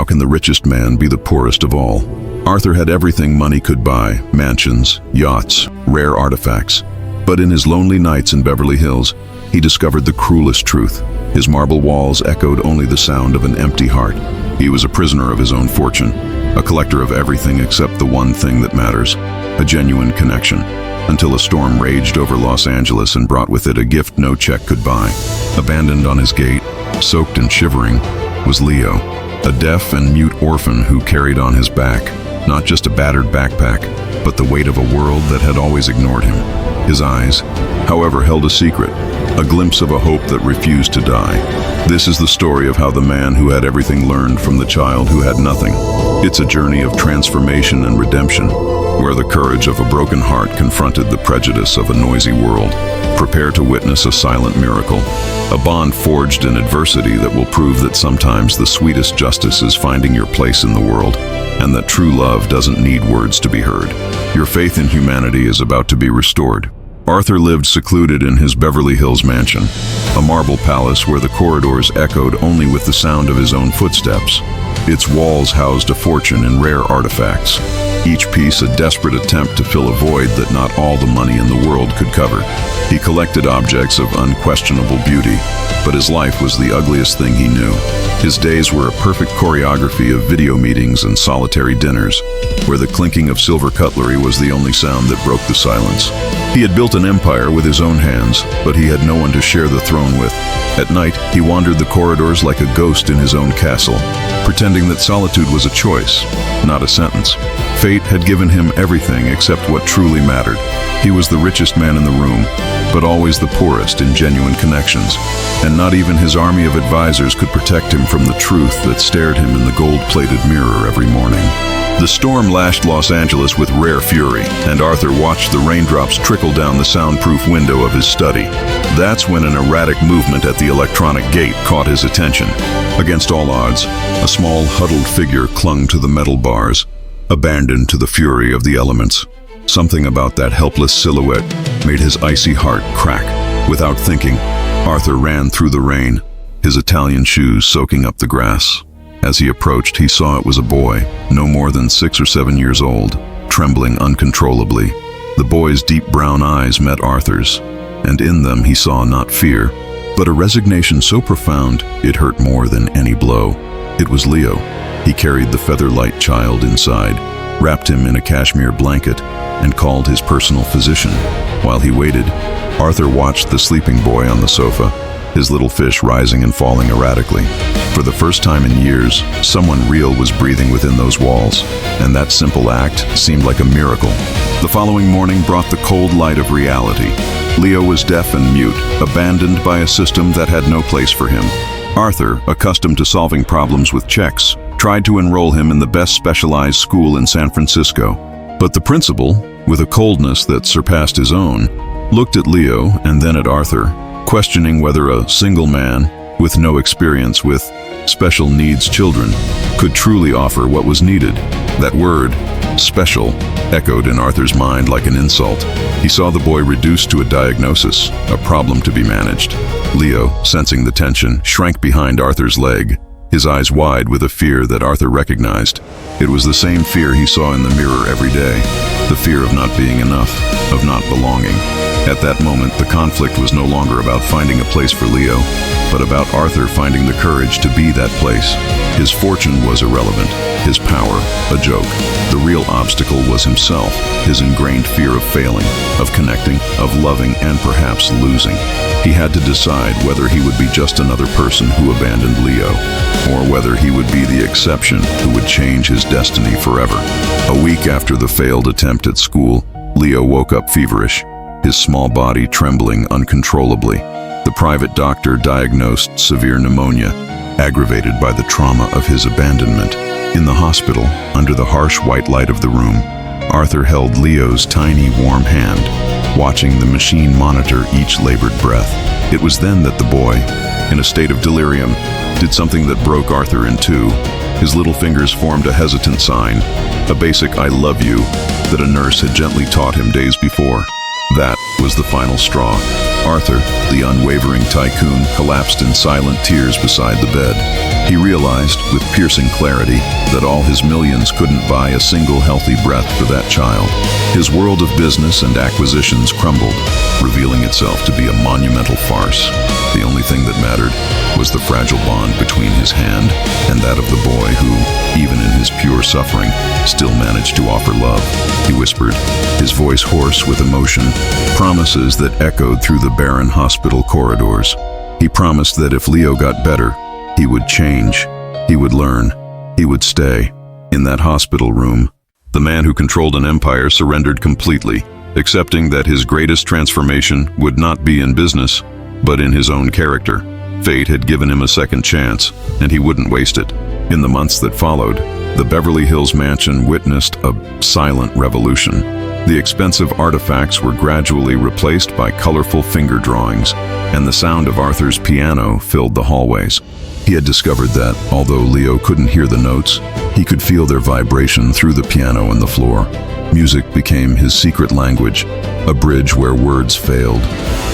How can the richest man be the poorest of all? Arthur had everything money could buy: mansions, yachts, rare artifacts. But in his lonely nights in Beverly Hills, he discovered the cruelest truth. His marble walls echoed only the sound of an empty heart. He was a prisoner of his own fortune, a collector of everything except the one thing that matters: a genuine connection. Until a storm raged over Los Angeles and brought with it a gift no check could buy. Abandoned on his gate, soaked and shivering, was Leo, a deaf and mute orphan who carried on his back not just a battered backpack, but the weight of a world that had always ignored him. His eyes, however, held a secret, a glimpse of a hope that refused to die. This is the story of how the man who had everything learned from the child who had nothing. It's a journey of transformation and redemption, where the courage of a broken heart confronted the prejudice of a noisy world. Prepare to witness a silent miracle, a bond forged in adversity that will prove that sometimes the sweetest justice is finding your place in the world, and that true love doesn't need words to be heard. Your faith in humanity is about to be restored. Arthur lived secluded in his Beverly Hills mansion, a marble palace where the corridors echoed only with the sound of his own footsteps. Its walls housed a fortune in rare artifacts, each piece a desperate attempt to fill a void that not all the money in the world could cover. He collected objects of unquestionable beauty, but his life was the ugliest thing he knew. His days were a perfect choreography of video meetings and solitary dinners, where the clinking of silver cutlery was the only sound that broke the silence. He had built an empire with his own hands, but he had no one to share the throne with. At night, he wandered the corridors like a ghost in his own castle, pretending that solitude was a choice, not a sentence. Fate had given him everything except what truly mattered. He was the richest man in the room, but always the poorest in genuine connections, and not even his army of advisors could protect him from the truth that stared him in the gold-plated mirror every morning. The storm lashed Los Angeles with rare fury, and Arthur watched the raindrops trickle down the soundproof window of his study. That's when an erratic movement at the electronic gate caught his attention. Against all odds, a small, huddled figure clung to the metal bars, abandoned to the fury of the elements. Something about that helpless silhouette made his icy heart crack. Without thinking, Arthur ran through the rain, his Italian shoes soaking up the grass. As he approached, he saw it was a boy, no more than 6 or 7 years old, trembling uncontrollably. The boy's deep brown eyes met Arthur's, and in them he saw not fear, but a resignation so profound it hurt more than any blow. It was Leo. He carried the feather-light child inside, wrapped him in a cashmere blanket, and called his personal physician. While he waited, Arthur watched the sleeping boy on the sofa, his little fish rising and falling erratically. For the first time in years, someone real was breathing within those walls, and that simple act seemed like a miracle. The following morning brought the cold light of reality. Leo was deaf and mute, abandoned by a system that had no place for him. Arthur, accustomed to solving problems with checks, tried to enroll him in the best specialized school in San Francisco. But the principal, with a coldness that surpassed his own, looked at Leo and then at Arthur, questioning whether a single man, with no experience with special needs children, could truly offer what was needed. That word, special, echoed in Arthur's mind like an insult. He saw the boy reduced to a diagnosis, a problem to be managed. Leo, sensing the tension, shrank behind Arthur's leg, his eyes wide with a fear that Arthur recognized. It was the same fear he saw in the mirror every day, the fear of not being enough, of not belonging. At that moment, the conflict was no longer about finding a place for Leo, but about Arthur finding the courage to be that place. His fortune was irrelevant, his power a joke. The real obstacle was himself, his ingrained fear of failing, of connecting, of loving, and perhaps losing. He had to decide whether he would be just another person who abandoned Leo, or whether he would be the exception who would change his destiny forever. A week after the failed attempt at school, Leo woke up feverish, his small body trembling uncontrollably. The private doctor diagnosed severe pneumonia, aggravated by the trauma of his abandonment. In the hospital, under the harsh white light of the room, Arthur held Leo's tiny, warm hand, watching the machine monitor each labored breath. It was then that the boy, in a state of delirium, did something that broke Arthur in two. His little fingers formed a hesitant sign, a basic "I love you" that a nurse had gently taught him days before. That was the final straw. Arthur, the unwavering tycoon, collapsed in silent tears beside the bed. He realized, with piercing clarity, that all his millions couldn't buy a single healthy breath for that child. His world of business and acquisitions crumbled, revealing itself to be a monumental farce. The only thing that mattered was the fragile bond between his hand and that of the boy who, even in his pure suffering, still managed to offer love. He whispered, his voice hoarse with emotion, promises that echoed through the barren hospital corridors. He promised that if Leo got better, he would change, he would learn, he would stay. In that hospital room, the man who controlled an empire surrendered completely, accepting that his greatest transformation would not be in business, but in his own character. Fate had given him a second chance, and he wouldn't waste it. In the months that followed, the Beverly Hills mansion witnessed a silent revolution. The expensive artifacts were gradually replaced by colorful finger drawings, and the sound of Arthur's piano filled the hallways. He had discovered that, although Leo couldn't hear the notes, he could feel their vibration through the piano and the floor. Music became his secret language, a bridge where words failed.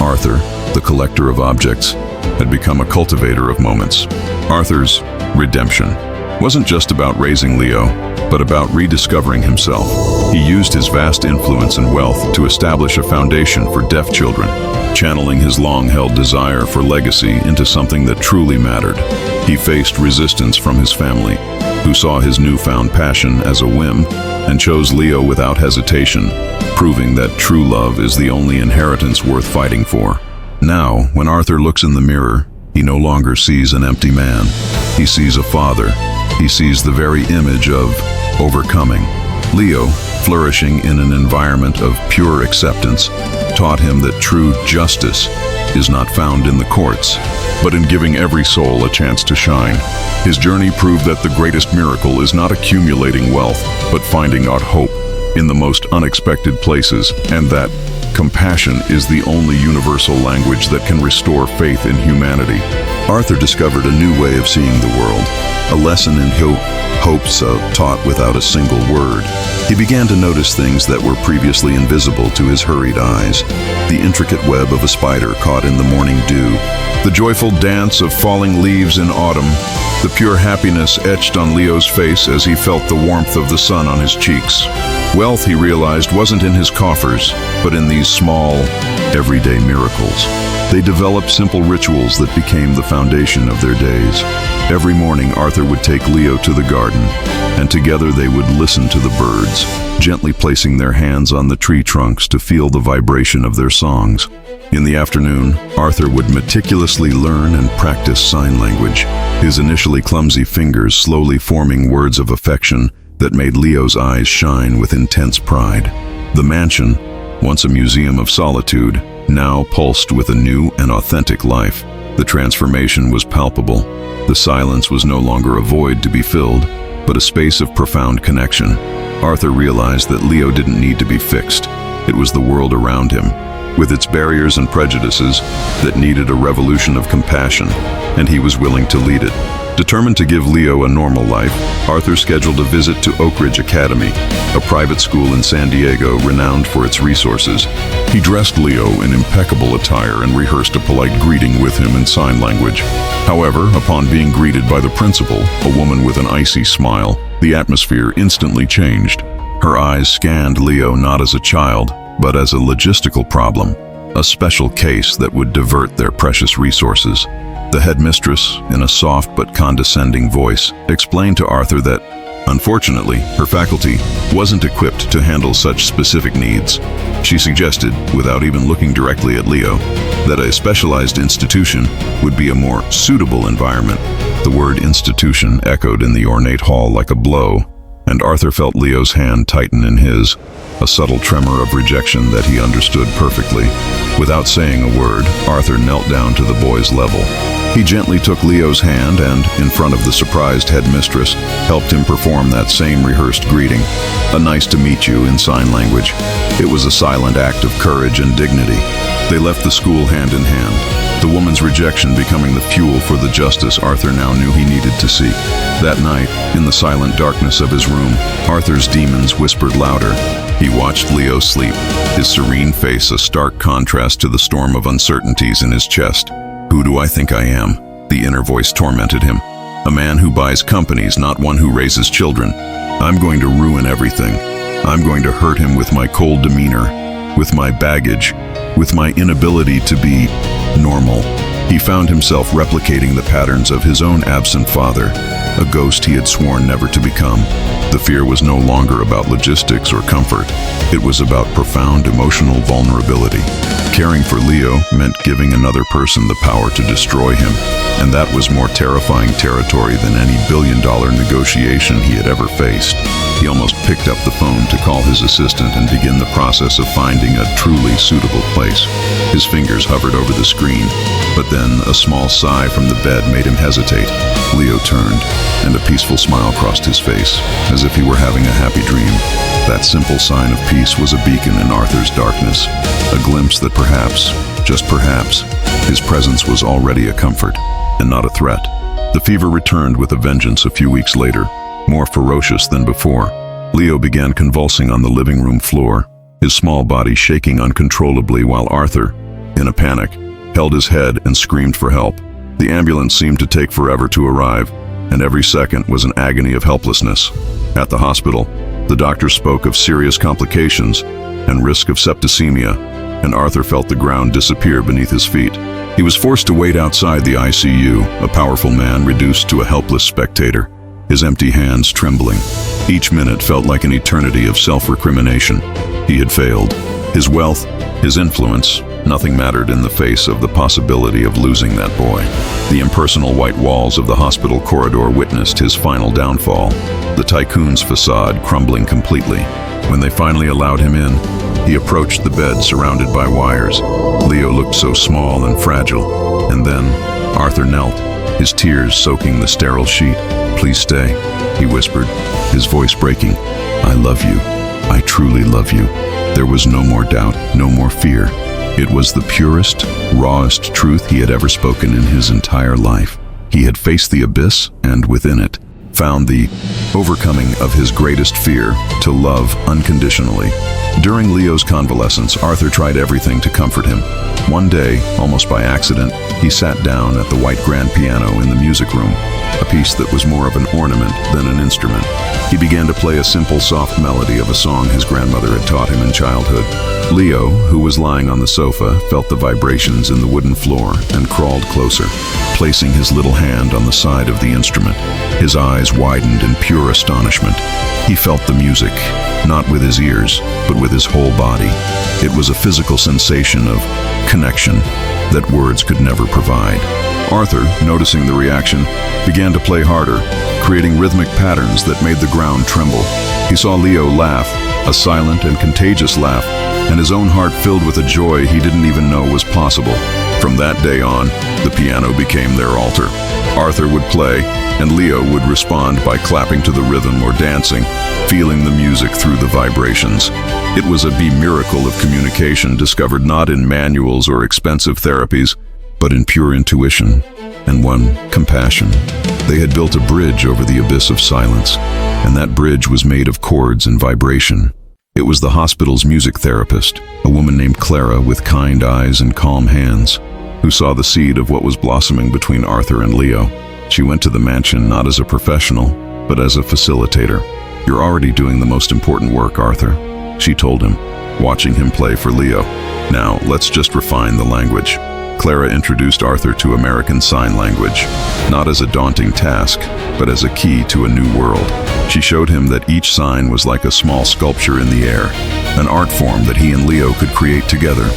Arthur, the collector of objects, had become a cultivator of moments. Arthur's redemption wasn't just about raising Leo, but about rediscovering himself. He used his vast influence and wealth to establish a foundation for deaf children, channeling his long-held desire for legacy into something that truly mattered. He faced resistance from his family, who saw his newfound passion as a whim and chose Leo without hesitation, proving that true love is the only inheritance worth fighting for. Now, when Arthur looks in the mirror, he no longer sees an empty man. He sees a father. He sees the very image of overcoming. Leo, flourishing in an environment of pure acceptance, taught him that true justice is not found in the courts, but in giving every soul a chance to shine. His journey proved that the greatest miracle is not accumulating wealth, but finding out hope in the most unexpected places, and that compassion is the only universal language that can restore faith in humanity. Arthur discovered a new way of seeing the world, a lesson in hopes taught without a single word. He began to notice things that were previously invisible to his hurried eyes. The intricate web of a spider caught in the morning dew, the joyful dance of falling leaves in autumn, the pure happiness etched on Leo's face as he felt the warmth of the sun on his cheeks. Wealth, he realized, wasn't in his coffers, but in these small, everyday miracles. They developed simple rituals that became the foundation of their days. Every morning, Arthur would take Leo to the garden, and together they would listen to the birds, gently placing their hands on the tree trunks to feel the vibration of their songs. In the afternoon, Arthur would meticulously learn and practice sign language, his initially clumsy fingers slowly forming words of affection that made Leo's eyes shine with intense pride. The mansion, once a museum of solitude, now pulsed with a new and authentic life. The transformation was palpable. The silence was no longer a void to be filled, but a space of profound connection. Arthur realized that Leo didn't need to be fixed. It was the world around him, with its barriers and prejudices, that needed a revolution of compassion, and he was willing to lead it. Determined to give Leo a normal life, Arthur scheduled a visit to Oak Ridge Academy, a private school in San Diego renowned for its resources. He dressed Leo in impeccable attire and rehearsed a polite greeting with him in sign language. However, upon being greeted by the principal, a woman with an icy smile, the atmosphere instantly changed. Her eyes scanned Leo not as a child, but as a logistical problem, a special case that would divert their precious resources. The headmistress, in a soft but condescending voice, explained to Arthur that, unfortunately, her faculty wasn't equipped to handle such specific needs. She suggested, without even looking directly at Leo, that a specialized institution would be a more suitable environment. The word institution echoed in the ornate hall like a blow, and Arthur felt Leo's hand tighten in his, a subtle tremor of rejection that he understood perfectly. Without saying a word, Arthur knelt down to the boy's level. He gently took Leo's hand and, in front of the surprised headmistress, helped him perform that same rehearsed greeting, a nice to meet you in sign language. It was a silent act of courage and dignity. They left the school hand in hand, the woman's rejection becoming the fuel for the justice Arthur now knew he needed to seek. That night, in the silent darkness of his room, Arthur's demons whispered louder. He watched Leo sleep, his serene face a stark contrast to the storm of uncertainties in his chest. Who do I think I am? The inner voice tormented him. A man who buys companies, not one who raises children. I'm going to ruin everything. I'm going to hurt him with my cold demeanor, with my baggage, with my inability to be normal. He found himself replicating the patterns of his own absent father, a ghost he had sworn never to become. The fear was no longer about logistics or comfort. It was about profound emotional vulnerability. Caring for Leo meant giving another person the power to destroy him, and that was more terrifying territory than any billion-dollar negotiation he had ever faced. He almost picked up the phone to call his assistant and begin the process of finding a truly suitable place. His fingers hovered over the screen, but then a small sigh from the bed made him hesitate. Leo turned, and a peaceful smile crossed his face, as if he were having a happy dream. That simple sign of peace was a beacon in Arthur's darkness, a glimpse that perhaps, just perhaps, his presence was already a comfort, and not a threat. The fever returned with a vengeance a few weeks later, more ferocious than before. Leo began convulsing on the living room floor, his small body shaking uncontrollably while Arthur, in a panic, held his head and screamed for help. The ambulance seemed to take forever to arrive, and every second was an agony of helplessness. At the hospital, the doctor spoke of serious complications and risk of septicemia, and Arthur felt the ground disappear beneath his feet. He was forced to wait outside the ICU, a powerful man reduced to a helpless spectator, his empty hands trembling. Each minute felt like an eternity of self-recrimination. He had failed. His wealth, his influence, nothing mattered in the face of the possibility of losing that boy. The impersonal white walls of the hospital corridor witnessed his final downfall, the tycoon's facade crumbling completely. When they finally allowed him in, he approached the bed surrounded by wires. Leo looked so small and fragile, and then Arthur knelt, his tears soaking the sterile sheet. "Please stay," he whispered, his voice breaking. "I love you. I truly love you." There was no more doubt, no more fear. It was the purest, rawest truth he had ever spoken in his entire life. He had faced the abyss, and within it, found the overcoming of his greatest fear, to love unconditionally. During Leo's convalescence, Arthur tried everything to comfort him. One day, almost by accident, he sat down at the white grand piano in the music room, a piece that was more of an ornament than an instrument. He began to play a simple, soft melody of a song his grandmother had taught him in childhood. Leo, who was lying on the sofa, felt the vibrations in the wooden floor and crawled closer, placing his little hand on the side of the instrument. His eyes widened in pure astonishment. He felt the music, not with his ears, but with his whole body. It was a physical sensation of connection that words could never provide. Arthur, noticing the reaction, began to play harder, creating rhythmic patterns that made the ground tremble. He saw Leo laugh, a silent and contagious laugh, and his own heart filled with a joy he didn't even know was possible. From that day on, the piano became their altar. Arthur would play, and Leo would respond by clapping to the rhythm or dancing, feeling the music through the vibrations. It was a miracle of communication discovered not in manuals or expensive therapies, but in pure intuition, and one, compassion. They had built a bridge over the abyss of silence, and that bridge was made of chords and vibration. It was the hospital's music therapist, a woman named Clara with kind eyes and calm hands, who saw the seed of what was blossoming between Arthur and Leo. She went to the mansion not as a professional, but as a facilitator. "You're already doing the most important work, Arthur," she told him, watching him play for Leo. "Now, let's just refine the language." Clara introduced Arthur to American Sign Language, not as a daunting task, but as a key to a new world. She showed him that each sign was like a small sculpture in the air, an art form that he and Leo could create together.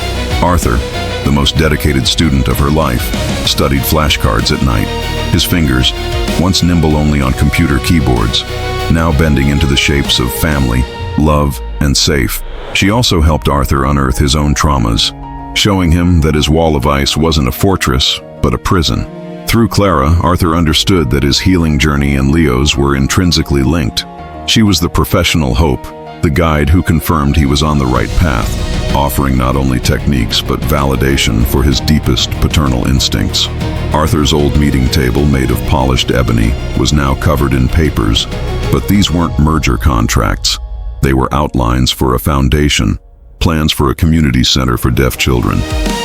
Arthur, the most dedicated student of her life, studied flashcards at night, his fingers, once nimble only on computer keyboards, now bending into the shapes of family, love, and safe. She also helped Arthur unearth his own traumas, showing him that his wall of ice wasn't a fortress, but a prison. Through Clara, Arthur understood that his healing journey and Leo's were intrinsically linked. She was the professional hope, the guide who confirmed he was on the right path, offering not only techniques but validation for his deepest paternal instincts. Arthur's old meeting table, made of polished ebony, was now covered in papers, but these weren't merger contracts. They were outlines for a foundation, plans for a community center for deaf children.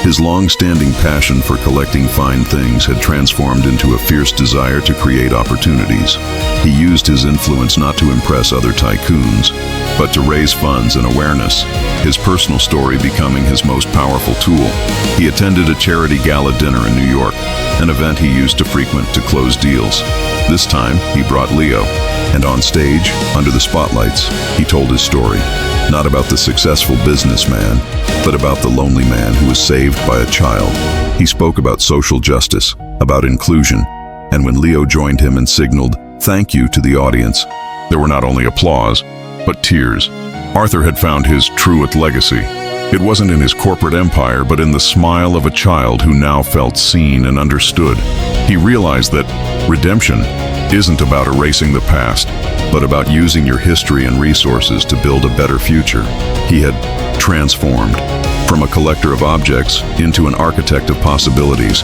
His long-standing passion for collecting fine things had transformed into a fierce desire to create opportunities. He used his influence not to impress other tycoons, but to raise funds and awareness, his personal story becoming his most powerful tool. He attended a charity gala dinner in New York, an event he used to frequent to close deals. This time, he brought Leo, and on stage, under the spotlights, he told his story. Not about the successful businessman, but about the lonely man who was saved by a child. He spoke about social justice, about inclusion, and when Leo joined him and signaled "thank you" to the audience, there were not only applause, but tears. Arthur had found his truest legacy. It wasn't in his corporate empire, but in the smile of a child who now felt seen and understood. He realized that redemption isn't about erasing the past, but about using your history and resources to build a better future. He had transformed from a collector of objects into an architect of possibilities,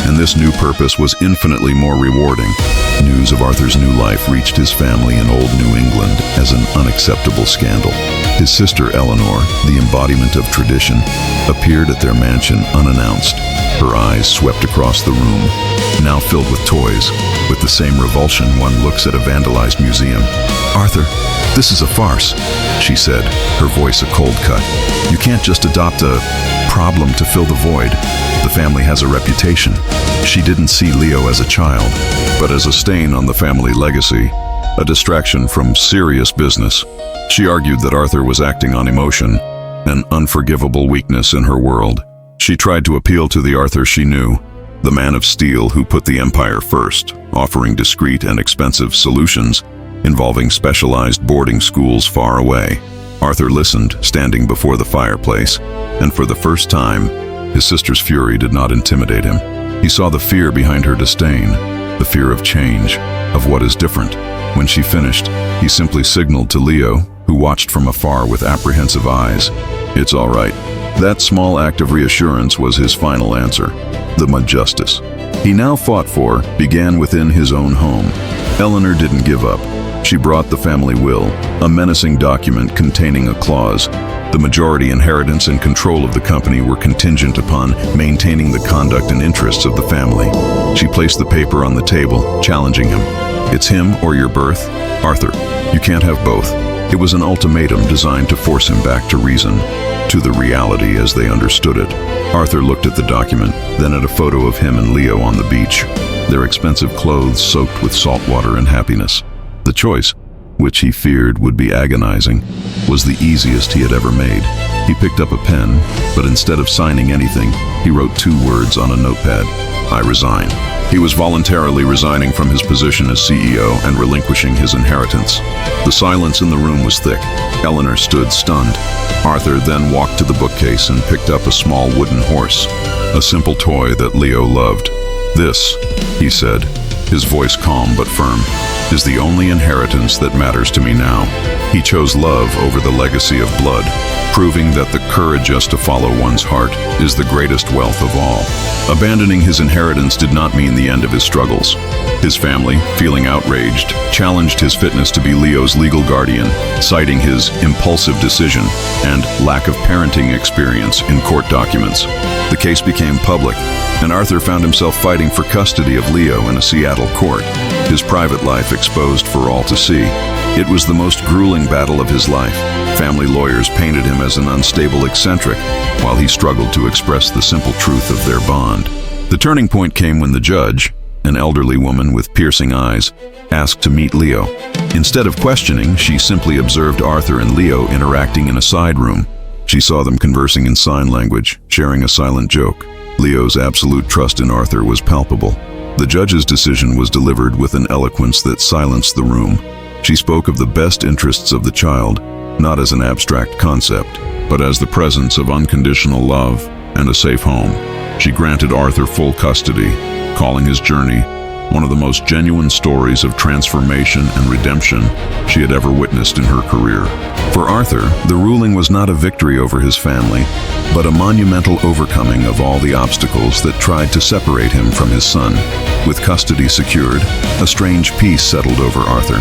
and this new purpose was infinitely more rewarding. News of Arthur's new life reached his family in old New England as an unacceptable scandal. His sister Eleanor, the embodiment of tradition, appeared at their mansion unannounced. Her eyes swept across the room, now filled with toys, with the same revulsion one looks at a vandalized museum. "Arthur, this is a farce," she said, her voice a cold cut. "You can't just adopt a problem to fill the void. The family has a reputation." She didn't see Leo as a child, but as a stain on the family legacy, a distraction from serious business. She argued that Arthur was acting on emotion, an unforgivable weakness in her world. She tried to appeal to the Arthur she knew, the man of steel who put the empire first, offering discreet and expensive solutions involving specialized boarding schools far away. Arthur listened, standing before the fireplace, and for the first time, his sister's fury did not intimidate him. He saw the fear behind her disdain, the fear of change, of what is different. When she finished, he simply signaled to Leo, who watched from afar with apprehensive eyes, "It's all right." That small act of reassurance was his final answer, the justice he now fought for began within his own home. Eleanor didn't give up. She brought the family will, a menacing document containing a clause. The majority inheritance and control of the company were contingent upon maintaining the conduct and interests of the family. She placed the paper on the table, challenging him. "It's him or your birth. Arthur, you can't have both." It was an ultimatum designed to force him back to reason, to the reality as they understood it. Arthur looked at the document, then at a photo of him and Leo on the beach, their expensive clothes soaked with salt water and happiness. The choice, which he feared would be agonizing, was the easiest he had ever made. He picked up a pen, but instead of signing anything, he wrote 2 words on a notepad: "I resign." He was voluntarily resigning from his position as CEO and relinquishing his inheritance. The silence in the room was thick. Eleanor stood stunned. Arthur then walked to the bookcase and picked up a small wooden horse, a simple toy that Leo loved. "This," he said, his voice calm but firm, "is the only inheritance that matters to me now." He chose love over the legacy of blood, proving that the courage just to follow one's heart is the greatest wealth of all. Abandoning his inheritance did not mean the end of his struggles. His family, feeling outraged, challenged his fitness to be Leo's legal guardian, citing his impulsive decision and lack of parenting experience in court documents. The case became public, and Arthur found himself fighting for custody of Leo in a Seattle court, his private life exposed for all to see. It was the most grueling battle of his life. Family lawyers painted him as an unstable eccentric, while he struggled to express the simple truth of their bond. The turning point came when the judge, an elderly woman with piercing eyes, asked to meet Leo. Instead of questioning, she simply observed Arthur and Leo interacting in a side room. She saw them conversing in sign language, sharing a silent joke. Leo's absolute trust in Arthur was palpable. The judge's decision was delivered with an eloquence that silenced the room. She spoke of the best interests of the child, not as an abstract concept, but as the presence of unconditional love and a safe home. She granted Arthur full custody, calling his journey one of the most genuine stories of transformation and redemption she had ever witnessed in her career. For Arthur, the ruling was not a victory over his family, but a monumental overcoming of all the obstacles that tried to separate him from his son. With custody secured, a strange peace settled over Arthur.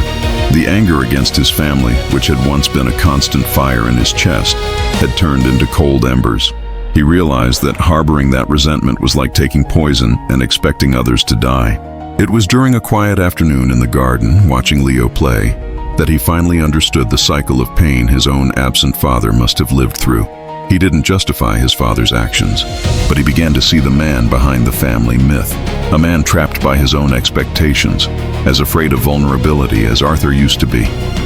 The anger against his family, which had once been a constant fire in his chest, had turned into cold embers. He realized that harboring that resentment was like taking poison and expecting others to die. It was during a quiet afternoon in the garden, watching Leo play, that he finally understood the cycle of pain his own absent father must have lived through. He didn't justify his father's actions, but he began to see the man behind the family myth, a man trapped by his own expectations, as afraid of vulnerability as Arthur used to be.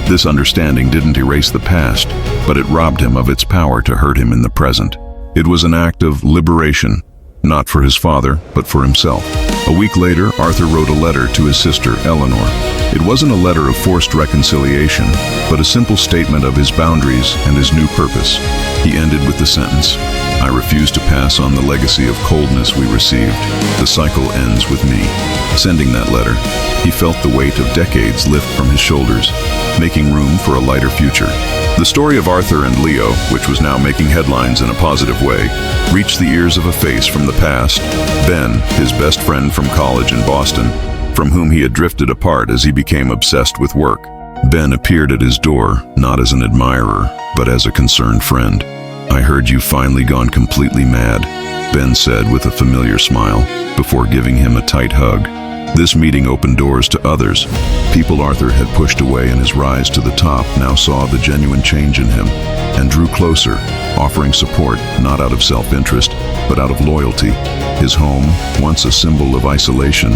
This understanding didn't erase the past, but it robbed him of its power to hurt him in the present. It was an act of liberation, not for his father, but for himself. A week later, Arthur wrote a letter to his sister, Eleanor. It wasn't a letter of forced reconciliation, but a simple statement of his boundaries and his new purpose. He ended with the sentence, "I refuse to pass on the legacy of coldness we received. The cycle ends with me." Sending that letter, he felt the weight of decades lift from his shoulders, making room for a lighter future. The story of Arthur and Leo, which was now making headlines in a positive way, reached the ears of a face from the past, Ben, his best friend from college in Boston, from whom he had drifted apart as he became obsessed with work. Ben appeared at his door, not as an admirer, but as a concerned friend. "I heard you've finally gone completely mad," Ben said with a familiar smile, before giving him a tight hug. This meeting opened doors to others. People Arthur had pushed away in his rise to the top now saw the genuine change in him and drew closer, offering support not out of self-interest, but out of loyalty. His home, once a symbol of isolation,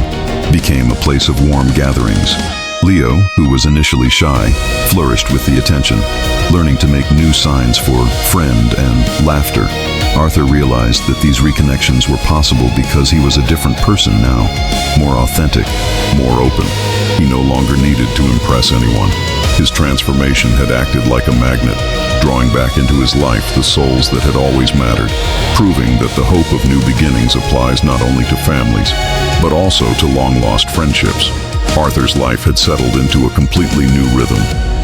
became a place of warm gatherings. Leo, who was initially shy, flourished with the attention, learning to make new signs for friend and laughter. Arthur realized that these reconnections were possible because he was a different person now, more authentic, more open. He no longer needed to impress anyone. His transformation had acted like a magnet, drawing back into his life the souls that had always mattered, proving that the hope of new beginnings applies not only to families, but also to long-lost friendships. Arthur's life had settled into a completely new rhythm,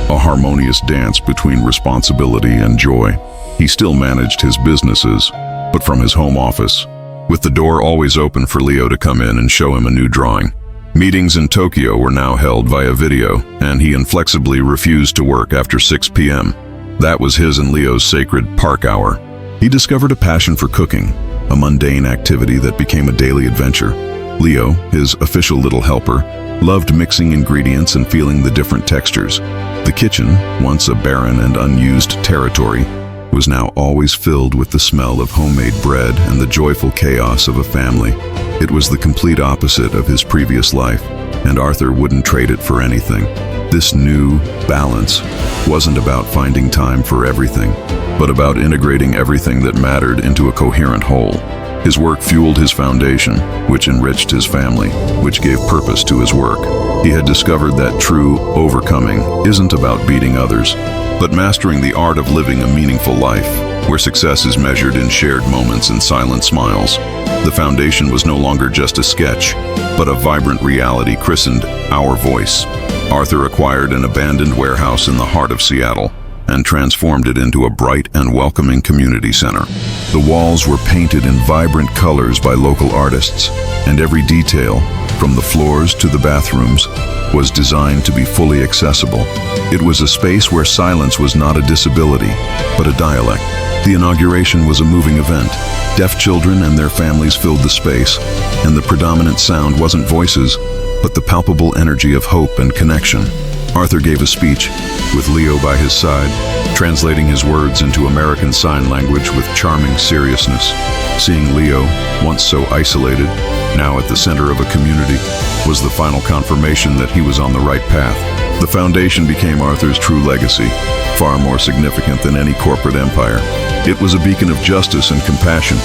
a harmonious dance between responsibility and joy. He still managed his businesses, but from his home office, with the door always open for Leo to come in and show him a new drawing. Meetings in Tokyo were now held via video, and he inflexibly refused to work after 6 p.m. That was his and Leo's sacred park hour. He discovered a passion for cooking, a mundane activity that became a daily adventure. Leo, his official little helper, loved mixing ingredients and feeling the different textures. The kitchen, once a barren and unused territory, was now always filled with the smell of homemade bread and the joyful chaos of a family. It was the complete opposite of his previous life, and Arthur wouldn't trade it for anything. This new balance wasn't about finding time for everything, but about integrating everything that mattered into a coherent whole. His work fueled his foundation, which enriched his family, which gave purpose to his work. He had discovered that true overcoming isn't about beating others, but mastering the art of living a meaningful life, where success is measured in shared moments and silent smiles. The foundation was no longer just a sketch, but a vibrant reality christened Our Voice. Arthur acquired an abandoned warehouse in the heart of Seattle and transformed it into a bright and welcoming community center. The walls were painted in vibrant colors by local artists, and every detail, from the floors to the bathrooms, was designed to be fully accessible. It was a space where silence was not a disability, but a dialect. The inauguration was a moving event. Deaf children and their families filled the space, and the predominant sound wasn't voices, but the palpable energy of hope and connection. Arthur gave a speech, with Leo by his side, translating his words into American Sign Language with charming seriousness. Seeing Leo, once so isolated, now at the center of a community, was the final confirmation that he was on the right path. The foundation became Arthur's true legacy, far more significant than any corporate empire. It was a beacon of justice and compassion,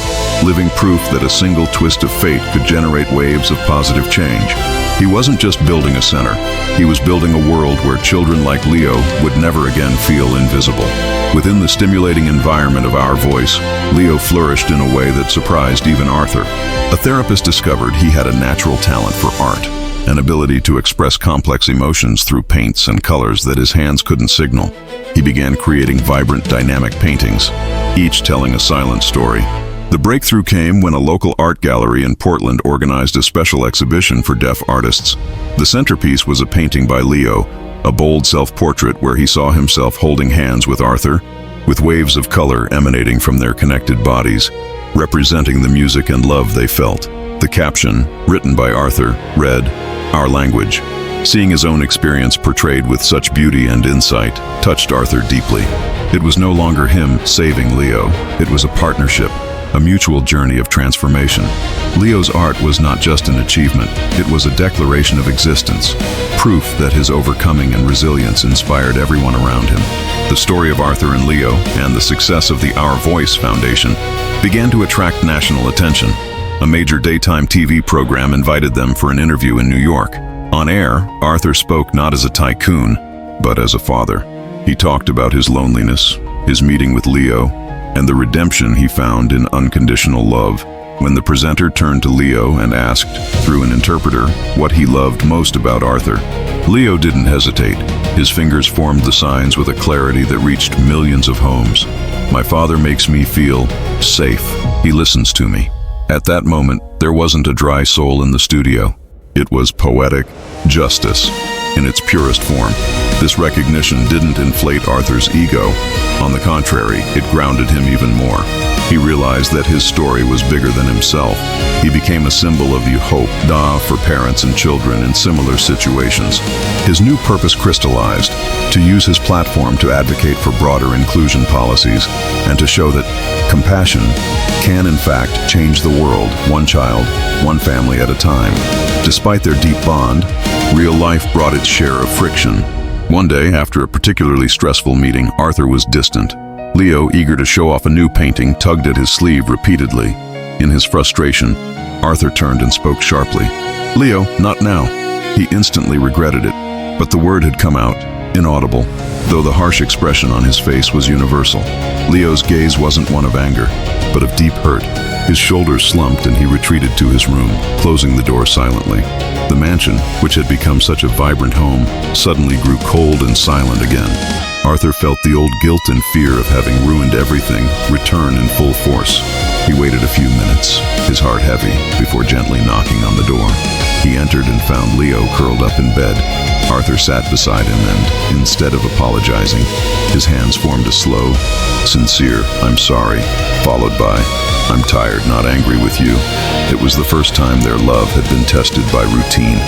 living proof that a single twist of fate could generate waves of positive change. He wasn't just building a center, he was building a world where children like Leo would never again feel invisible. Within the stimulating environment of Our Voice, Leo flourished in a way that surprised even Arthur. A therapist discovered he had a natural talent for art, an ability to express complex emotions through paints and colors that his hands couldn't signal. He began creating vibrant, dynamic paintings, each telling a silent story. The breakthrough came when a local art gallery in Portland organized a special exhibition for deaf artists. The centerpiece was a painting by Leo, a bold self-portrait where he saw himself holding hands with Arthur, with waves of color emanating from their connected bodies, representing the music and love they felt. The caption, written by Arthur, read, "Our language." Seeing his own experience portrayed with such beauty and insight touched Arthur deeply. It was no longer him saving Leo, it was a partnership, a mutual journey of transformation. Leo's art was not just an achievement, it was a declaration of existence, proof that his overcoming and resilience inspired everyone around him. The story of Arthur and Leo, and the success of the Our Voice Foundation, began to attract national attention. A major daytime TV program invited them for an interview in New York. On air, Arthur spoke not as a tycoon, but as a father. He talked about his loneliness, his meeting with Leo, and the redemption he found in unconditional love. When the presenter turned to Leo and asked, through an interpreter, what he loved most about Arthur, Leo didn't hesitate. His fingers formed the signs with a clarity that reached millions of homes. "My father makes me feel safe. He listens to me." At that moment, there wasn't a dry soul in the studio. It was poetic justice in its purest form. This recognition didn't inflate Arthur's ego. On the contrary, it grounded him even more. He realized that his story was bigger than himself. He became a symbol of hope for parents and children in similar situations. His new purpose crystallized, to use his platform to advocate for broader inclusion policies and to show that compassion can in fact change the world, one child, one family at a time. Despite their deep bond, real life brought its share of friction. One day, after a particularly stressful meeting, Arthur was distant. Leo, eager to show off a new painting, tugged at his sleeve repeatedly. In his frustration, Arthur turned and spoke sharply. "Leo, not now." He instantly regretted it, but the word had come out, inaudible, though the harsh expression on his face was universal. Leo's gaze wasn't one of anger, but of deep hurt. His shoulders slumped and he retreated to his room, closing the door silently. The mansion, which had become such a vibrant home, suddenly grew cold and silent again. Arthur felt the old guilt and fear of having ruined everything return in full force. He waited a few minutes, his heart heavy, before gently knocking on the door. He entered and found Leo curled up in bed. Arthur sat beside him and, instead of apologizing, his hands formed a slow, sincere, "I'm sorry," followed by, "I'm tired, not angry with you." It was the first time their love had been tested by routine,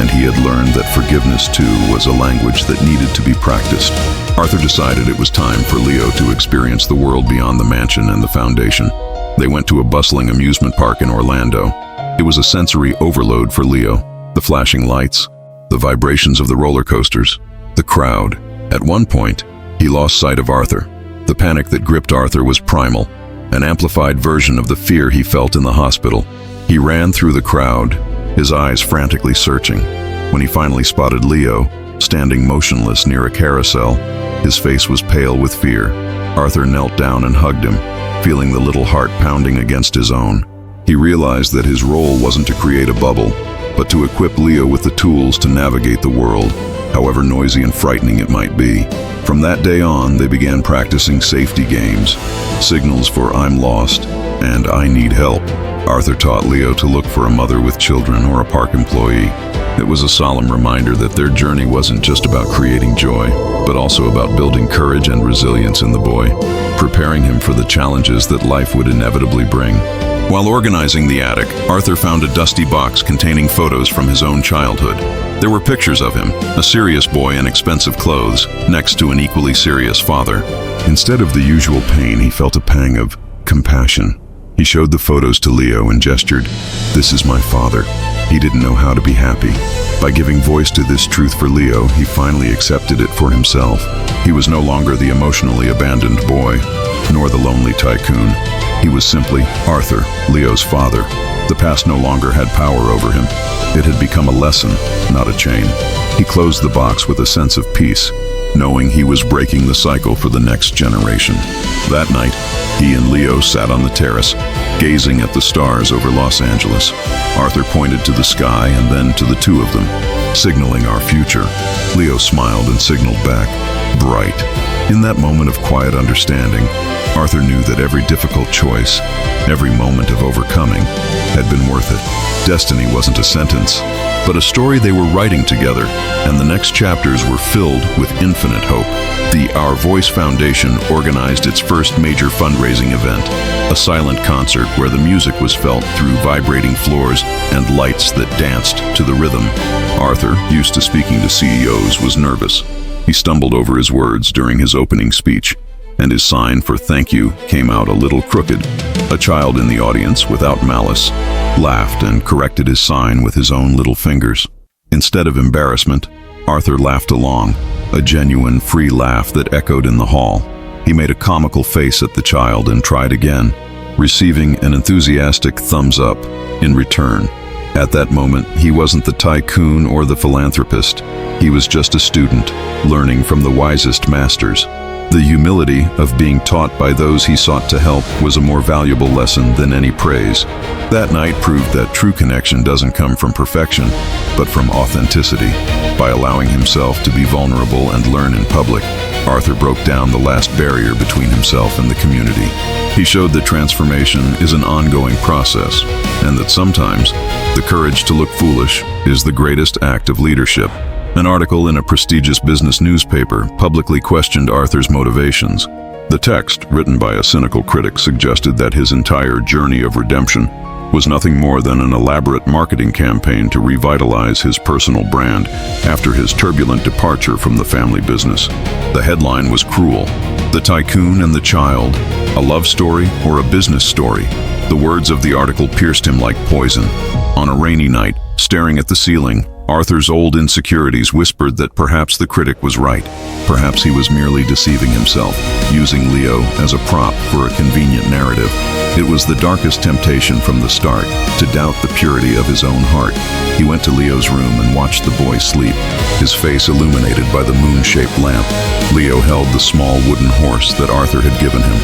and he had learned that forgiveness too was a language that needed to be practiced. Arthur decided it was time for Leo to experience the world beyond the mansion and the foundation. They went to a bustling amusement park in Orlando. It was a sensory overload for Leo. The flashing lights, the vibrations of the roller coasters, the crowd. At one point, he lost sight of Arthur. The panic that gripped Arthur was primal, an amplified version of the fear he felt in the hospital. He ran through the crowd, his eyes frantically searching. When he finally spotted Leo, standing motionless near a carousel, his face was pale with fear. Arthur knelt down and hugged him, feeling the little heart pounding against his own. He realized that his role wasn't to create a bubble, but to equip Leo with the tools to navigate the world, however noisy and frightening it might be. From that day on, they began practicing safety games, signals for "I'm lost" and "I need help." Arthur taught Leo to look for a mother with children or a park employee. It was a solemn reminder that their journey wasn't just about creating joy, but also about building courage and resilience in the boy, preparing him for the challenges that life would inevitably bring. While organizing the attic, Arthur found a dusty box containing photos from his own childhood. There were pictures of him, a serious boy in expensive clothes, next to an equally serious father. Instead of the usual pain, he felt a pang of compassion. He showed the photos to Leo and gestured, "This is my father." He didn't know how to be happy. By giving voice to this truth for Leo, he finally accepted it for himself. He was no longer the emotionally abandoned boy, nor the lonely tycoon. He was simply Arthur, Leo's father. The past no longer had power over him. It had become a lesson, not a chain. He closed the box with a sense of peace, knowing he was breaking the cycle for the next generation. That night, he and Leo sat on the terrace, gazing at the stars over Los Angeles. Arthur pointed to the sky and then to the two of them, signaling our future. Leo smiled and signaled back, bright. In that moment of quiet understanding, Arthur knew that every difficult choice, every moment of overcoming, had been worth it. Destiny wasn't a sentence, but a story they were writing together, and the next chapters were filled with infinite hope. The Our Voice Foundation organized its first major fundraising event, a silent concert where the music was felt through vibrating floors and lights that danced to the rhythm. Arthur, used to speaking to CEOs, was nervous. He stumbled over his words during his opening speech, and his sign for thank you came out a little crooked. A child in the audience, without malice, laughed and corrected his sign with his own little fingers. Instead of embarrassment, Arthur laughed along, a genuine, free laugh that echoed in the hall. He made a comical face at the child and tried again, receiving an enthusiastic thumbs up in return. At that moment, he wasn't the tycoon or the philanthropist. He was just a student, learning from the wisest masters. The humility of being taught by those he sought to help was a more valuable lesson than any praise. That night proved that true connection doesn't come from perfection, but from authenticity. By allowing himself to be vulnerable and learn in public, Arthur broke down the last barrier between himself and the community. He showed that transformation is an ongoing process, and that sometimes the courage to look foolish is the greatest act of leadership. An article in a prestigious business newspaper publicly questioned Arthur's motivations. The text, written by a cynical critic, suggested that his entire journey of redemption was nothing more than an elaborate marketing campaign to revitalize his personal brand after his turbulent departure from the family business. The headline was cruel. The Tycoon and the Child, a love story or a business story? The words of the article pierced him like poison. On a rainy night, staring at the ceiling, Arthur's old insecurities whispered that perhaps the critic was right. Perhaps he was merely deceiving himself, using Leo as a prop for a convenient narrative. It was the darkest temptation from the start, to doubt the purity of his own heart. He went to Leo's room and watched the boy sleep, his face illuminated by the moon-shaped lamp. Leo held the small wooden horse that Arthur had given him.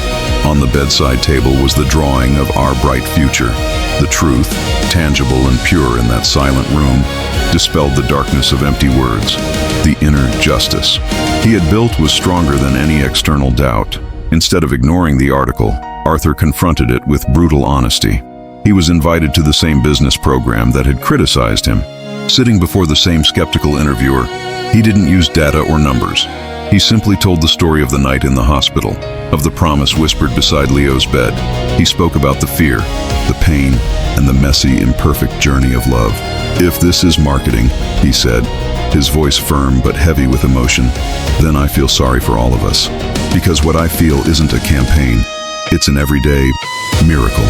On the bedside table was the drawing of our bright future. The truth, tangible and pure in that silent room, dispelled the darkness of empty words. The inner justice he had built was stronger than any external doubt. Instead of ignoring the article, Arthur confronted it with brutal honesty. He was invited to the same business program that had criticized him. Sitting before the same skeptical interviewer, he didn't use data or numbers. He simply told the story of the night in the hospital, of the promise whispered beside Leo's bed. He spoke about the fear, the pain, and the messy, imperfect journey of love. "If this is marketing," he said, his voice firm but heavy with emotion, "then I feel sorry for all of us. Because what I feel isn't a campaign, it's an everyday miracle.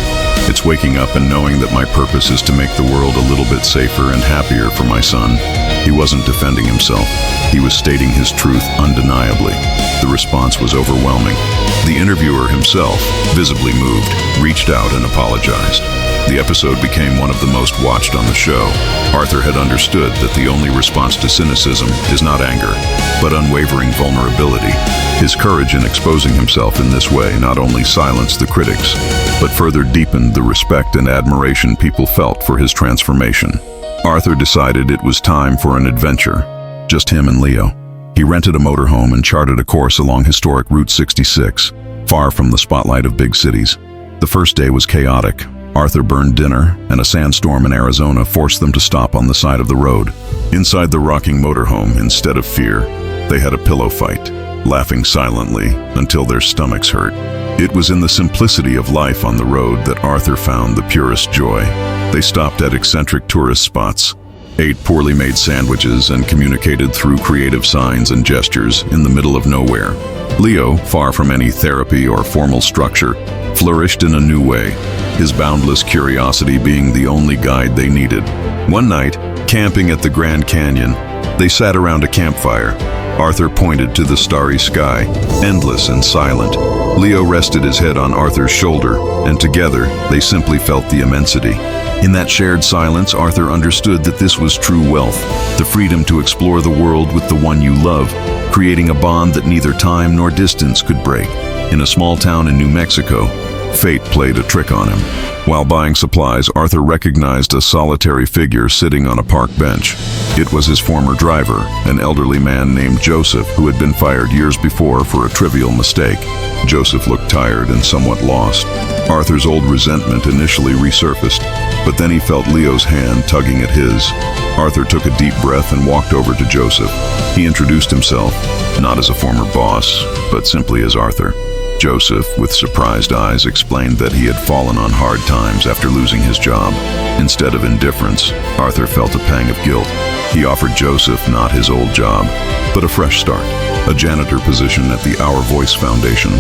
It's waking up and knowing that my purpose is to make the world a little bit safer and happier for my son." He wasn't defending himself. He was stating his truth undeniably. The response was overwhelming. The interviewer himself, visibly moved, reached out and apologized. The episode became one of the most watched on the show. Arthur had understood that the only response to cynicism is not anger, but unwavering vulnerability. His courage in exposing himself in this way not only silenced the critics, but further deepened the respect and admiration people felt for his transformation. Arthur decided it was time for an adventure, just him and Leo. He rented a motorhome and charted a course along historic Route 66, far from the spotlight of big cities. The first day was chaotic. Arthur burned dinner, and a sandstorm in Arizona forced them to stop on the side of the road. Inside the rocking motorhome, instead of fear, they had a pillow fight, laughing silently until their stomachs hurt. It was in the simplicity of life on the road that Arthur found the purest joy. They stopped at eccentric tourist spots, ate poorly made sandwiches, and communicated through creative signs and gestures in the middle of nowhere. Leo, far from any therapy or formal structure, flourished in a new way, his boundless curiosity being the only guide they needed. One night, camping at the Grand Canyon, they sat around a campfire. Arthur pointed to the starry sky, endless and silent. Leo rested his head on Arthur's shoulder, and together they simply felt the immensity. In that shared silence, Arthur understood that this was true wealth, the freedom to explore the world with the one you love, creating a bond that neither time nor distance could break. In a small town in New Mexico, Fate played a trick on him. While buying supplies, Arthur recognized a solitary figure sitting on a park bench. It was his former driver, an elderly man named Joseph, who had been fired years before for a trivial mistake. Joseph looked tired and somewhat lost. Arthur's old resentment initially resurfaced, but then he felt Leo's hand tugging at his. Arthur took a deep breath and walked over to Joseph. He introduced himself, not as a former boss, but simply as Arthur. Joseph, with surprised eyes, explained that he had fallen on hard times after losing his job. Instead of indifference, Arthur felt a pang of guilt. He offered Joseph not his old job, but a fresh start, a janitor position at the Our Voice Foundation,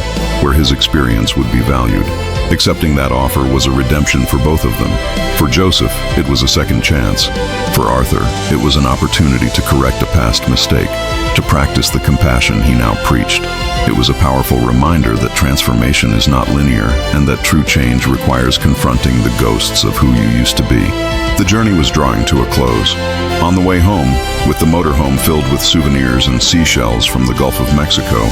where his experience would be valued. Accepting that offer was a redemption for both of them. For Joseph, it was a second chance. For Arthur, it was an opportunity to correct a past mistake, to practice the compassion he now preached. It was a powerful reminder that transformation is not linear and that true change requires confronting the ghosts of who you used to be. The journey was drawing to a close. On the way home, with the motorhome filled with souvenirs and seashells from the Gulf of Mexico,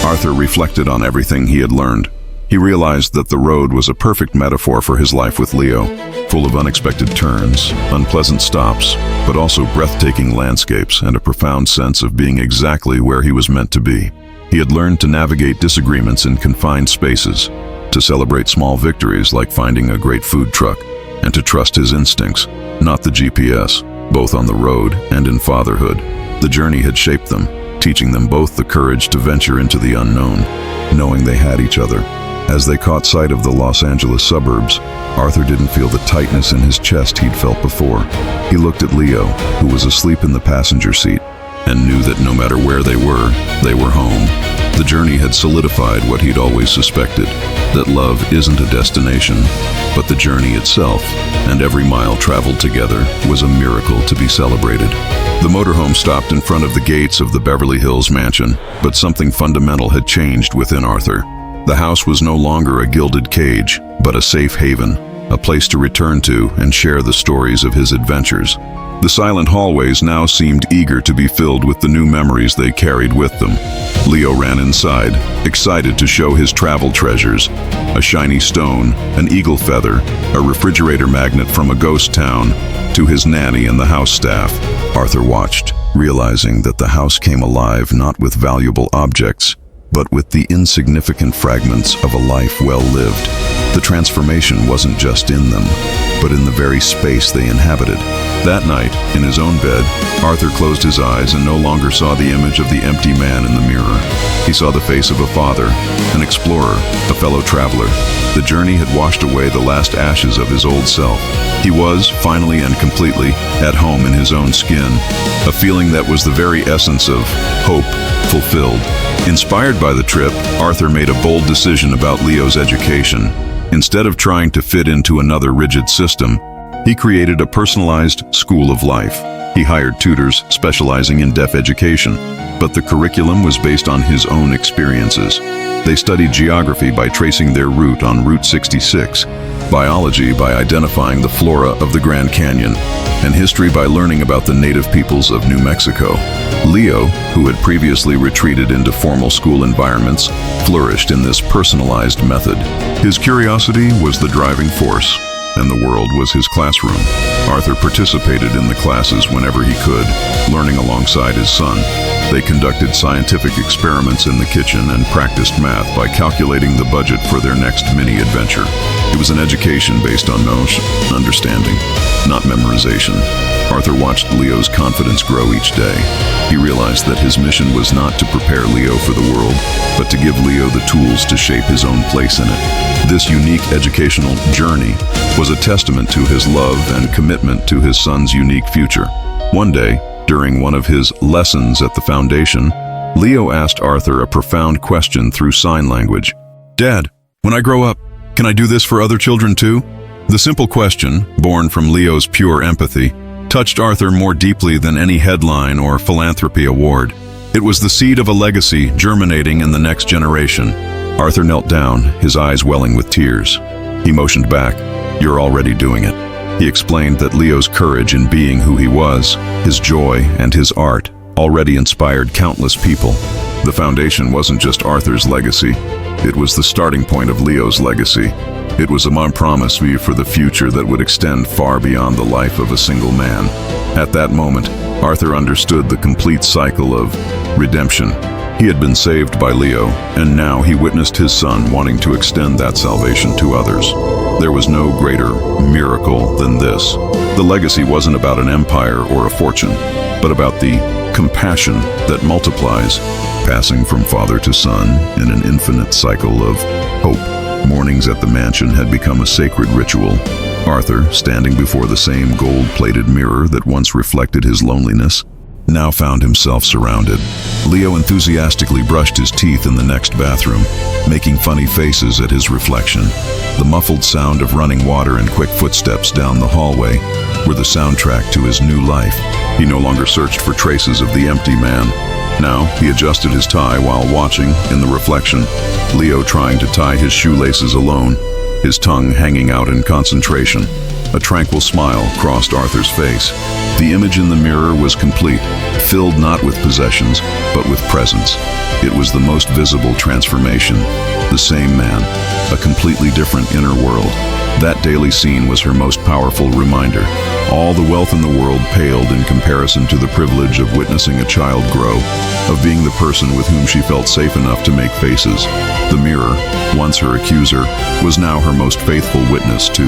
Arthur reflected on everything he had learned. He realized that the road was a perfect metaphor for his life with Leo, full of unexpected turns, unpleasant stops, but also breathtaking landscapes and a profound sense of being exactly where he was meant to be. He had learned to navigate disagreements in confined spaces, to celebrate small victories like finding a great food truck, and to trust his instincts, not the GPS, both on the road and in fatherhood. The journey had shaped them, teaching them both the courage to venture into the unknown, knowing they had each other. As they caught sight of the Los Angeles suburbs, Arthur didn't feel the tightness in his chest he'd felt before. He looked at Leo, who was asleep in the passenger seat, and knew that no matter where they were home. The journey had solidified what he'd always suspected, that love isn't a destination, but the journey itself, and every mile traveled together was a miracle to be celebrated. The motorhome stopped in front of the gates of the Beverly Hills mansion, but something fundamental had changed within Arthur. The house was no longer a gilded cage, but a safe haven, a place to return to and share the stories of his adventures. The silent hallways now seemed eager to be filled with the new memories they carried with them. Leo ran inside, excited to show his travel treasures: a shiny stone, an eagle feather, a refrigerator magnet from a ghost town, to his nanny and the house staff. Arthur watched, realizing that the house came alive not with valuable objects, but with the insignificant fragments of a life well lived. The transformation wasn't just in them, but in the very space they inhabited. That night, in his own bed, Arthur closed his eyes and no longer saw the image of the empty man in the mirror. He saw the face of a father, an explorer, a fellow traveler. The journey had washed away the last ashes of his old self. He was, finally and completely, at home in his own skin, a feeling that was the very essence of hope fulfilled. Inspired by the trip, Arthur made a bold decision about Leo's education. Instead of trying to fit into another rigid system, he created a personalized school of life. He hired tutors specializing in deaf education, but the curriculum was based on his own experiences. They studied geography by tracing their route on Route 66, biology by identifying the flora of the Grand Canyon, and history by learning about the native peoples of New Mexico. Leo, who had previously retreated into formal school environments, flourished in this personalized method. His curiosity was the driving force, and the world was his classroom. Arthur participated in the classes whenever he could, learning alongside his son. They conducted scientific experiments in the kitchen and practiced math by calculating the budget for their next mini-adventure. It was an education based on understanding, not memorization. Arthur watched Leo's confidence grow each day. He realized that his mission was not to prepare Leo for the world, but to give Leo the tools to shape his own place in it. This unique educational journey was a testament to his love and commitment to his son's unique future. One day, during one of his lessons at the foundation, Leo asked Arthur a profound question through sign language. "Dad, when I grow up, can I do this for other children too?" The simple question, born from Leo's pure empathy, touched Arthur more deeply than any headline or philanthropy award. It was the seed of a legacy germinating in the next generation. Arthur knelt down, his eyes welling with tears. He motioned back. "You're already doing it." He explained that Leo's courage in being who he was, his joy and his art, already inspired countless people. The foundation wasn't just Arthur's legacy. It was the starting point of Leo's legacy. It was a promise for the future that would extend far beyond the life of a single man. At that moment, Arthur understood the complete cycle of redemption. He had been saved by Leo, and now he witnessed his son wanting to extend that salvation to others. There was no greater miracle than this. The legacy wasn't about an empire or a fortune, but about the compassion that multiplies, passing from father to son in an infinite cycle of hope. Mornings at the mansion had become a sacred ritual. Arthur, standing before the same gold-plated mirror that once reflected his loneliness, now found himself surrounded. Leo enthusiastically brushed his teeth in the next bathroom, making funny faces at his reflection. The muffled sound of running water and quick footsteps down the hallway were the soundtrack to his new life. He no longer searched for traces of the empty man. Now, he adjusted his tie while watching, in the reflection, Leo trying to tie his shoelaces alone, his tongue hanging out in concentration. A tranquil smile crossed Arthur's face. The image in the mirror was complete, filled not with possessions, but with presence. It was the most visible transformation. The same man, a completely different inner world. That daily scene was her most powerful reminder. All the wealth in the world paled in comparison to the privilege of witnessing a child grow, of being the person with whom she felt safe enough to make faces. The mirror, once her accuser, was now her most faithful witness to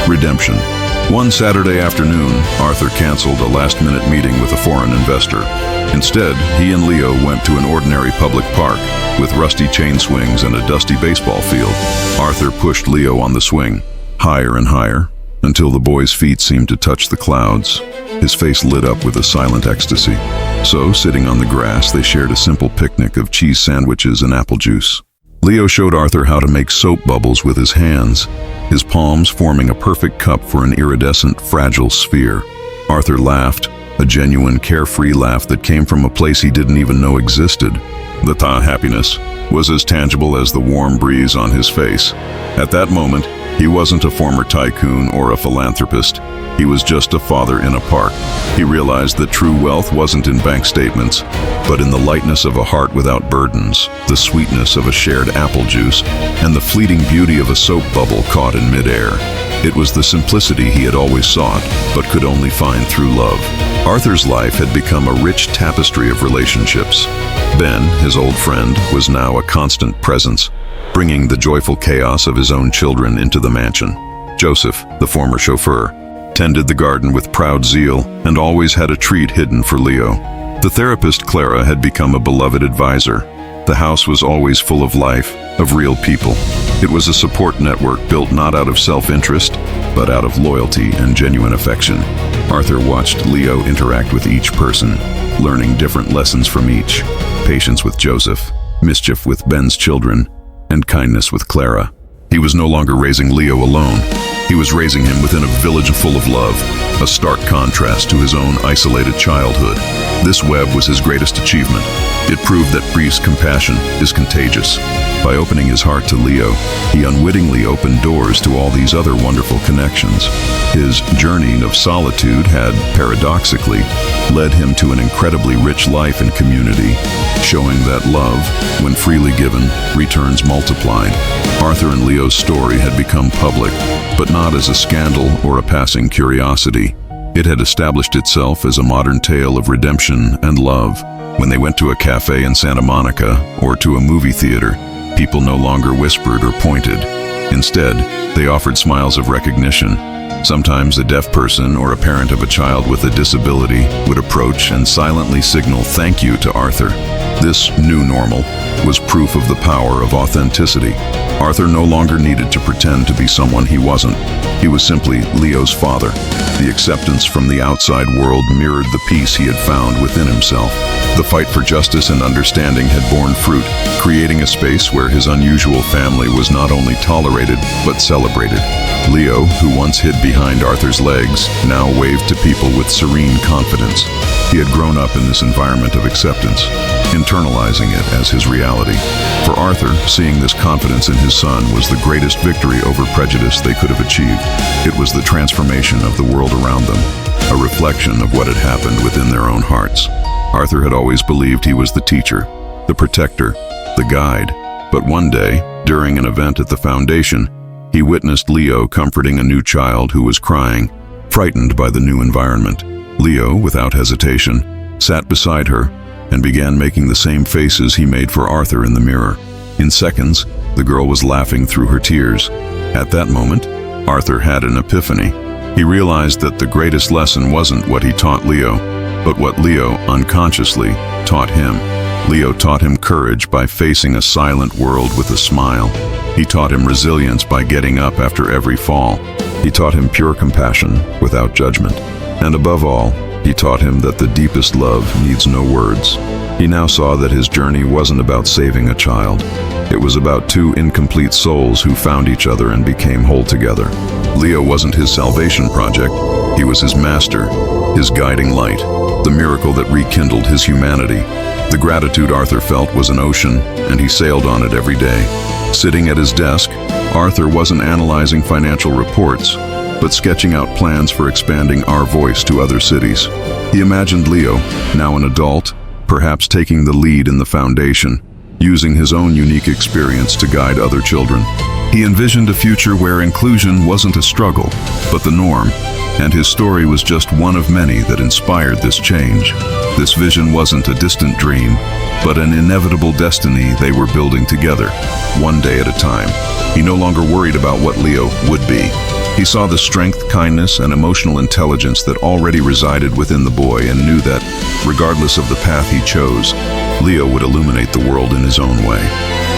redemption. One Saturday afternoon, Arthur canceled a last-minute meeting with a foreign investor. Instead, he and Leo went to an ordinary public park with rusty chain swings and a dusty baseball field. Arthur pushed Leo on the swing, higher and higher, until the boy's feet seemed to touch the clouds. His face lit up with a silent ecstasy. So, sitting on the grass, they shared a simple picnic of cheese sandwiches and apple juice. Leo showed Arthur how to make soap bubbles with his hands, his palms forming a perfect cup for an iridescent, fragile sphere. Arthur laughed, a genuine, carefree laugh that came from a place he didn't even know existed. The happiness was as tangible as the warm breeze on his face. At that moment, he wasn't a former tycoon or a philanthropist. He was just a father in a park. He realized that true wealth wasn't in bank statements, but in the lightness of a heart without burdens, the sweetness of a shared apple juice, and the fleeting beauty of a soap bubble caught in midair. It was the simplicity he had always sought, but could only find through love. Arthur's life had become a rich tapestry of relationships. Ben, his old friend, was now a constant presence, bringing the joyful chaos of his own children into the mansion. Joseph, the former chauffeur, tended the garden with proud zeal and always had a treat hidden for Leo. The therapist Clara had become a beloved advisor. The house was always full of life, of real people. It was a support network built not out of self-interest, but out of loyalty and genuine affection. Arthur watched Leo interact with each person, learning different lessons from each. Patience with Joseph, mischief with Ben's children, and kindness with Clara. He was no longer raising Leo alone. He was raising him within a village full of love, a stark contrast to his own isolated childhood. This web was his greatest achievement. It proved that priest compassion is contagious. By opening his heart to Leo, he unwittingly opened doors to all these other wonderful connections. His journey of solitude had, paradoxically, led him to an incredibly rich life and community, showing that love, when freely given, returns multiplied. Arthur and Leo's story had become public, but not as a scandal or a passing curiosity. It had established itself as a modern tale of redemption and love. When they went to a cafe in Santa Monica or to a movie theater, people no longer whispered or pointed. Instead, they offered smiles of recognition. Sometimes a deaf person or a parent of a child with a disability would approach and silently signal thank you to Arthur. This new normal was proof of the power of authenticity. Arthur no longer needed to pretend to be someone he wasn't. He was simply Leo's father. The acceptance from the outside world mirrored the peace he had found within himself. The fight for justice and understanding had borne fruit, creating a space where his unusual family was not only tolerated, but celebrated. Leo, who once hid behind Arthur's legs, now waved to people with serene confidence. He had grown up in this environment of acceptance, internalizing it as his reality. For Arthur, seeing this confidence in his son was the greatest victory over prejudice they could have achieved. It was the transformation of the world around them, a reflection of what had happened within their own hearts. Arthur had always believed he was the teacher, the protector, the guide. But one day, During an event at the foundation, he witnessed Leo comforting a new child who was crying, frightened by the new environment. Leo, without hesitation, sat beside her and began making the same faces he made for Arthur in the mirror. In seconds, the girl was laughing through her tears. At that moment, Arthur had an epiphany. He realized that the greatest lesson wasn't what he taught Leo, but what Leo unconsciously taught him. Leo taught him courage by facing a silent world with a smile. He taught him resilience by getting up after every fall. He taught him pure compassion without judgment. And above all, he taught him that the deepest love needs no words. He now saw that his journey wasn't about saving a child. It was about two incomplete souls who found each other and became whole together. Leo wasn't his salvation project. He was his master, his guiding light, the miracle that rekindled his humanity. The gratitude Arthur felt was an ocean, and he sailed on it every day. Sitting at his desk, Arthur wasn't analyzing financial reports, but sketching out plans for expanding our voice to other cities. He imagined Leo, now an adult, perhaps taking the lead in the foundation, using his own unique experience to guide other children. He envisioned a future where inclusion wasn't a struggle, but the norm, and his story was just one of many that inspired this change. This vision wasn't a distant dream, but an inevitable destiny they were building together, one day at a time. He no longer worried about what Leo would be. He saw the strength, kindness, and emotional intelligence that already resided within the boy and knew that, regardless of the path he chose, Leo would illuminate the world in his own way.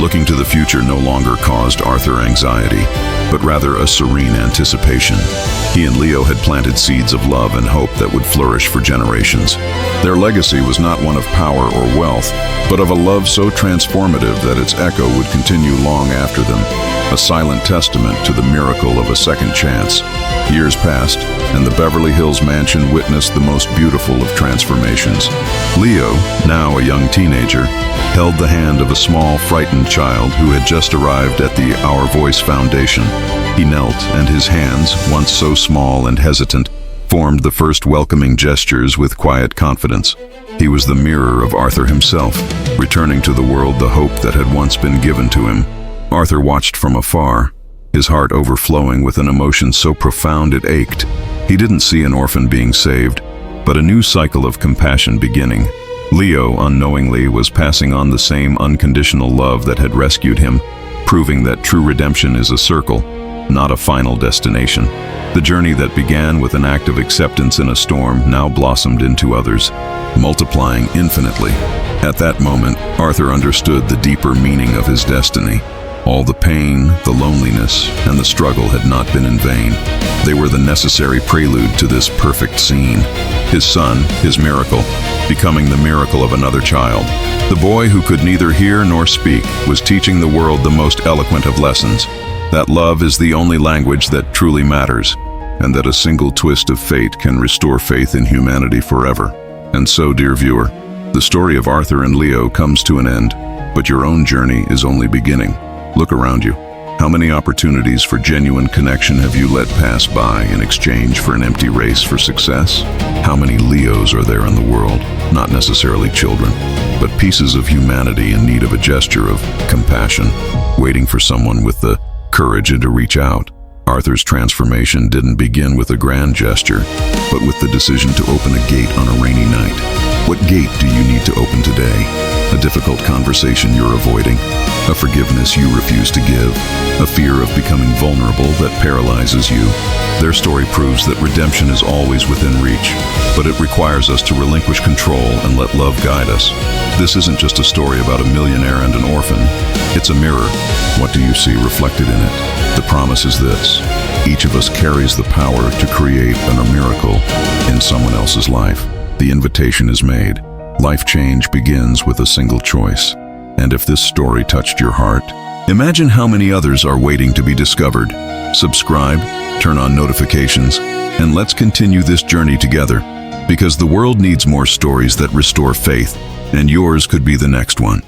Looking to the future no longer caused Arthur anxiety, but rather a serene anticipation. He and Leo had planted seeds of love and hope that would flourish for generations. Their legacy was not one of power or wealth, but of a love so transformative that its echo would continue long after them, a silent testament to the miracle of a second chance. Years passed, and the Beverly Hills mansion witnessed the most beautiful of transformations. Leo, now a young teenager, held the hand of a small, frightened child who had just arrived at the Our Voice Foundation. He knelt, and his hands, once so small and hesitant, formed the first welcoming gestures with quiet confidence. He was the mirror of Arthur himself, returning to the world the hope that had once been given to him. Arthur watched from afar, his heart overflowing with an emotion so profound it ached. He didn't see an orphan being saved, but a new cycle of compassion beginning. Leo, unknowingly, was passing on the same unconditional love that had rescued him, proving that true redemption is a circle, not a final destination. The journey that began with an act of acceptance in a storm now blossomed into others, multiplying infinitely. At that moment, Arthur understood the deeper meaning of his destiny. All the pain, the loneliness, and the struggle had not been in vain. They were the necessary prelude to this perfect scene. His son, his miracle, becoming the miracle of another child. The boy who could neither hear nor speak was teaching the world the most eloquent of lessons, that love is the only language that truly matters, and that a single twist of fate can restore faith in humanity forever. And so, dear viewer, the story of Arthur and Leo comes to an end, but your own journey is only beginning. Look around you. How many opportunities for genuine connection have you let pass by in exchange for an empty race for success? How many Leos are there in the world? Not necessarily children, but pieces of humanity in need of a gesture of compassion, waiting for someone with the courage to reach out. Arthur's transformation didn't begin with a grand gesture, but with the decision to open a gate on a rainy night. What gate do you need to open today? A difficult conversation you're avoiding, a forgiveness you refuse to give, a fear of becoming vulnerable that paralyzes you. Their story proves that redemption is always within reach, but it requires us to relinquish control and let love guide us. This isn't just a story about a millionaire and an orphan. It's a mirror. What do you see reflected in it? The promise is this: each of us carries the power to create a miracle in someone else's life. The invitation is made. Life change begins with a single choice. And if this story touched your heart, imagine how many others are waiting to be discovered. Subscribe, turn on notifications, and let's continue this journey together, because the world needs more stories that restore faith, and yours could be the next one.